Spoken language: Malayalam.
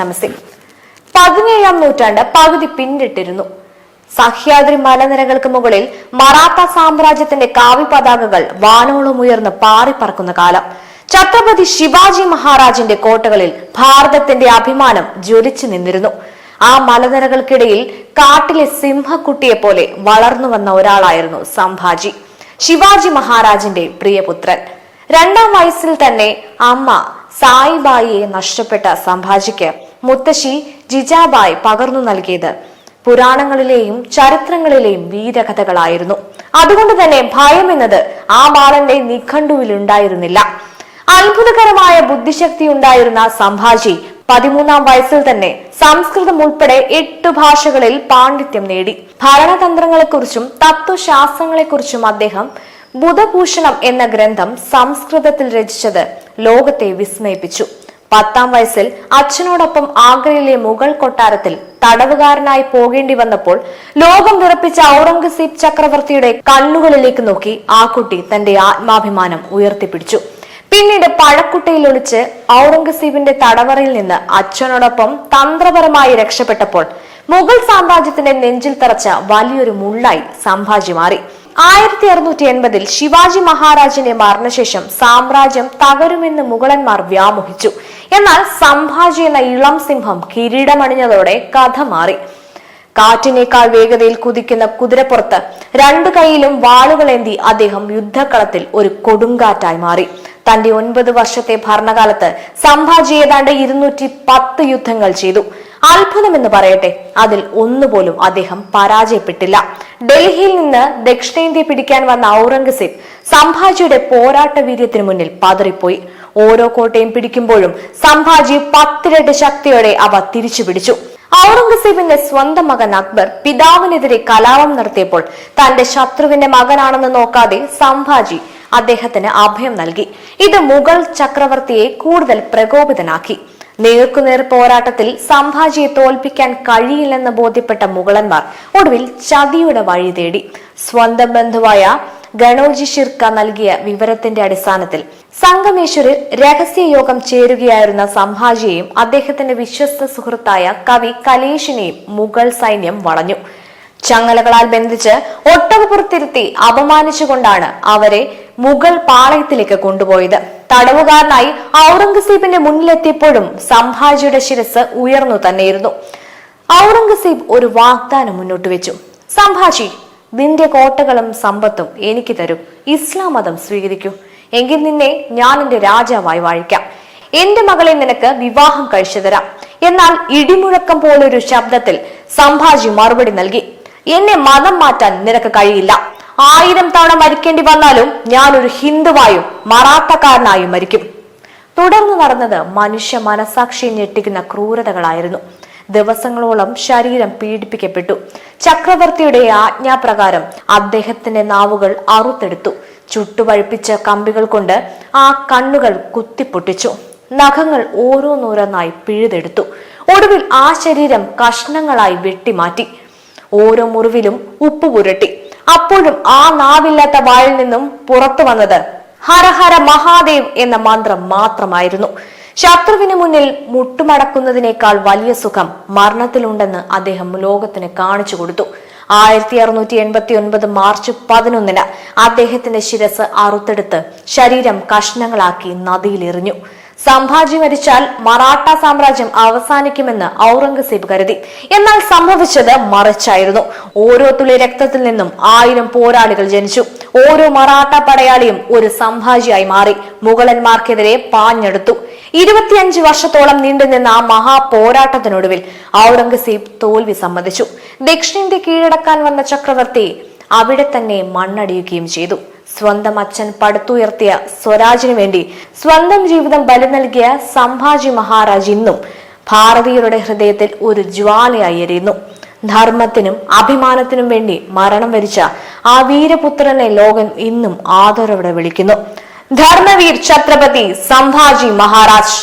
നമസ്തേ. 17ാം നൂറ്റാണ്ട് പകുതി പിന്നിട്ടിരുന്നു. സഹ്യാദ്രി മലനിരകൾക്ക് മുകളിൽ മറാത്ത സാമ്രാജ്യത്തിന്റെ കാവ്യ പതാകകൾ വാനോളം ഉയർന്ന് പാറിപ്പറക്കുന്ന കാലം. ഛത്രപതി ശിവാജി മഹാരാജിന്റെ കോട്ടകളിൽ ഭാരതത്തിന്റെ അഭിമാനം ജ്വലിച്ചു നിന്നിരുന്നു. ആ മലനിരകൾക്കിടയിൽ കാട്ടിലെ സിംഹക്കുട്ടിയെ പോലെ വളർന്നു വന്ന ഒരാളായിരുന്നു സംഭാജി, ശിവാജി മഹാരാജിന്റെ പ്രിയപുത്രൻ. 2ാം വയസ്സിൽ തന്നെ അമ്മ സായിബായിയെ നഷ്ടപ്പെട്ട സംഭാജിക്ക് മുത്തശ്ശി ജിജാബായി പകർന്നു നൽകിയത് പുരാണങ്ങളിലെയും ചരിത്രങ്ങളിലെയും വീരകഥകളായിരുന്നു. അതുകൊണ്ട് തന്നെ ഭയം എന്നത് ആ ബാലന്റെ നിഘണ്ടുവിൽ ഉണ്ടായിരുന്നില്ല. അത്ഭുതകരമായ ബുദ്ധിശക്തി ഉണ്ടായിരുന്ന സംഭാജി 13ാം വയസ്സിൽ തന്നെ സംസ്കൃതം ഉൾപ്പെടെ 8 ഭാഷകളിൽ പാണ്ഡിത്യം നേടി. ഭരണതന്ത്രങ്ങളെക്കുറിച്ചും തത്വശാസ്ത്രങ്ങളെക്കുറിച്ചും അദ്ദേഹം ബുധഭൂഷണം എന്ന ഗ്രന്ഥം സംസ്കൃതത്തിൽ രചിച്ചത് ലോകത്തെ വിസ്മയിപ്പിച്ചു. 10ാം വയസ്സിൽ അച്ഛനോടൊപ്പം ആഗ്രയിലെ മുഗൾ കൊട്ടാരത്തിൽ തടവുകാരനായി പോകേണ്ടി വന്നപ്പോൾ ലോകം വിറപ്പിച്ച ഔറംഗസീബ് ചക്രവർത്തിയുടെ കണ്ണുകളിലേക്ക് നോക്കി ആ കുട്ടി തന്റെ ആത്മാഭിമാനം ഉയർത്തിപ്പിടിച്ചു. പിന്നീട് പഴക്കുട്ടയിൽ ഒളിച്ച് ഔറംഗസീബിന്റെ തടവറയിൽ നിന്ന് അച്ഛനോടൊപ്പം തന്ത്രപരമായി രക്ഷപ്പെട്ടപ്പോൾ മുഗൾ സാമ്രാജ്യത്തിന്റെ നെഞ്ചിൽ തറച്ച വലിയൊരു മുള്ളായി സംഭാജി മാറി. 1680-ൽ ശിവാജി മഹാരാജിന്റെ മരണശേഷം സാമ്രാജ്യം തകരുമെന്ന് മുഗളന്മാർ വ്യാമോഹിച്ചു. എന്നാൽ സംഭാജി എന്ന ഇളം സിംഹം കിരീടമണിഞ്ഞതോടെ കഥ മാറി. കാറ്റിനേക്കാൾ വേഗതയിൽ കുതിക്കുന്ന കുതിരപ്പുറത്ത് 2 കൈയിലും വാളുകളേന്തി അദ്ദേഹം യുദ്ധക്കളത്തിൽ ഒരു കൊടുങ്കാറ്റായി മാറി. തന്റെ 9 വർഷത്തെ ഭരണകാലത്ത് സംഭാജി ഏതാണ്ട് 210 യുദ്ധങ്ങൾ ചെയ്തു. അത്ഭുതമെന്ന് പറയട്ടെ, അതിൽ ഒന്നുപോലും അദ്ദേഹം പരാജയപ്പെട്ടില്ല. ഡൽഹിയിൽ നിന്ന് ദക്ഷിണേന്ത്യ പിടിക്കാൻ വന്ന ഔറംഗസീബ് സംഭാജിയുടെ പോരാട്ട വീര്യത്തിന് മുന്നിൽ പതറിപ്പോയി. ഓരോ കോട്ടയും പിടിക്കുമ്പോഴും സംഭാജി 10 ഇരട്ടി ശക്തിയോടെ അവ തിരിച്ചു പിടിച്ചു. ഔറംഗസീബിന്റെ സ്വന്തം മകൻ അക്ബർ പിതാവിനെതിരെ കലാപം നടത്തിയപ്പോൾ തന്റെ ശത്രുവിന്റെ മകനാണെന്ന് നോക്കാതെ സംഭാജി അദ്ദേഹത്തിന് അഭയം നൽകി. ഇത് മുഗൾ ചക്രവർത്തിയെ കൂടുതൽ പ്രകോപിതനാക്കി. നേർക്കുനേർ പോരാട്ടത്തിൽ സംഭാജിയെ തോൽപ്പിക്കാൻ കഴിയില്ലെന്ന് ബോധ്യപ്പെട്ട മുഗളന്മാർ ഒടുവിൽ ചതിയുടെ വഴി തേടി. സ്വന്തം ബന്ധുവായ ഗണോജി ഷിർക്ക നൽകിയ വിവരത്തിന്റെ അടിസ്ഥാനത്തിൽ സംഗമേശ്വരിൽ രഹസ്യയോഗം ചേരുകയായിരുന്ന സംഭാജിയെയും അദ്ദേഹത്തിന്റെ വിശ്വസ്ത സുഹൃത്തായ കവി കലേഷിനെയും മുഗൾ സൈന്യം വളഞ്ഞു. ചങ്ങലകളാൽ ബന്ധിച്ച് ഒട്ടകപ്പുറത്തിരുത്തി അപമാനിച്ചുകൊണ്ടാണ് അവരെ മുഗൾ പാളയത്തിലേക്ക് കൊണ്ടുപോയത്. തടവുകാരനായി ഔറംഗസീബിന്റെ മുന്നിലെത്തിയപ്പോഴും സംഭാജിയുടെ ശിരസ് ഉയർന്നു തന്നെയിരുന്നു. ഔറംഗസീബ് ഒരു വാഗ്ദാനം മുന്നോട്ട് വെച്ചു. സംഭാജി, നിന്റെ കോട്ടകളും സമ്പത്തും എനിക്ക് തരൂ. ഇസ്ലാം മതം സ്വീകരിക്കൂ. എങ്കിൽ നിന്നെ ഞാൻ എന്റെ രാജാവായി വാഴിക്കാം. എന്റെ മകളെ നിനക്ക് വിവാഹം കഴിച്ചു തരാം. എന്നാൽ ഇടിമുഴക്കം പോലൊരു ശബ്ദത്തിൽ സംഭാജി മറുപടി നൽകി. എന്നെ മതം മാറ്റാൻ നിനക്ക് കഴിയില്ല. 1000 തവണ മരിക്കേണ്ടി വന്നാലും ഞാനൊരു ഹിന്ദുവായും മറാത്തക്കാരനായും മരിക്കും. തുടർന്ന് നടന്നത് മനുഷ്യ മനസാക്ഷിയെ ഞെട്ടിക്കുന്ന ക്രൂരതകളായിരുന്നു. ദിവസങ്ങളോളം ശരീരം പീഡിപ്പിക്കപ്പെട്ടു. ചക്രവർത്തിയുടെ ആജ്ഞാപ്രകാരം അദ്ദേഹത്തിന്റെ നാവുകൾ അറുത്തെടുത്തു. ചുട്ടുപഴുപ്പിച്ച കമ്പികൾ കൊണ്ട് ആ കണ്ണുകൾ കുത്തിപ്പൊട്ടിച്ചു. നഖങ്ങൾ ഓരോന്നോരോന്നായി പിഴുതെടുത്തു. ഒടുവിൽ ആ ശരീരം കഷ്ണങ്ങളായി വെട്ടിമാറ്റി. ഓരോ മുറിവിലും ഉപ്പ് പുരട്ടി. അപ്പോഴും ആ നാവില്ലാത്ത വായിൽ നിന്നും പുറത്തു വന്നത് ഹരഹര മഹാദേവ് എന്ന മന്ത്രം മാത്രമായിരുന്നു. ശത്രുവിന് മുന്നിൽ മുട്ടുമടക്കുന്നതിനേക്കാൾ വലിയ സുഖം മരണത്തിലുണ്ടെന്ന് അദ്ദേഹം ലോകത്തിന് കാണിച്ചു കൊടുത്തു. 1689 മാർച്ച് 11-ന് അദ്ദേഹത്തിന്റെ ശിരസ് അറുത്തെടുത്ത് ശരീരം കഷ്ണങ്ങളാക്കി നദിയിലെറിഞ്ഞു. സംഭാജി മരിച്ചാൽ മറാഠ സാമ്രാജ്യം അവസാനിക്കുമെന്ന് ഔറംഗസീബ് കരുതി. എന്നാൽ സംഭവിച്ചത് മറിച്ചായിരുന്നു. ഓരോ തുള്ളി രക്തത്തിൽ നിന്നും 1000 പോരാളികൾ ജനിച്ചു. ഓരോ മറാഠ പടയാളിയും ഒരു സംഭാജിയായി മാറി മുഗളന്മാർക്കെതിരെ പാഞ്ഞെടുത്തു. 25 വർഷത്തോളം നീണ്ടുനിന്ന ആ മഹാ പോരാട്ടത്തിനൊടുവിൽ ഔറംഗസീബ് തോൽവി സമ്മതിച്ചു. ദക്ഷിണേന്ത്യ കീഴടക്കാൻ വന്ന ചക്രവർത്തി അവിടെ തന്നെ മണ്ണടിയുകയും ചെയ്തു. സ്വന്തം അച്ഛൻ പടുത്തുയർത്തിയ സ്വരാജിനു വേണ്ടി സ്വന്തം ജീവിതം ബലി നൽകിയ സംഭാജി മഹാരാജ് ഇന്നും ഭാരതീയരുടെ ഹൃദയത്തിൽ ഒരു ജ്വാലയായി എരിയുന്നു. ധർമ്മത്തിനും അഭിമാനത്തിനും വേണ്ടി മരണം വരിച്ച ആ വീരപുത്രനെ ലോകം ഇന്നും ആദരവോടെ വിളിക്കുന്നു. ധർമ്മവീർ ഛത്രപതി സംഭാജി മഹാരാജ്.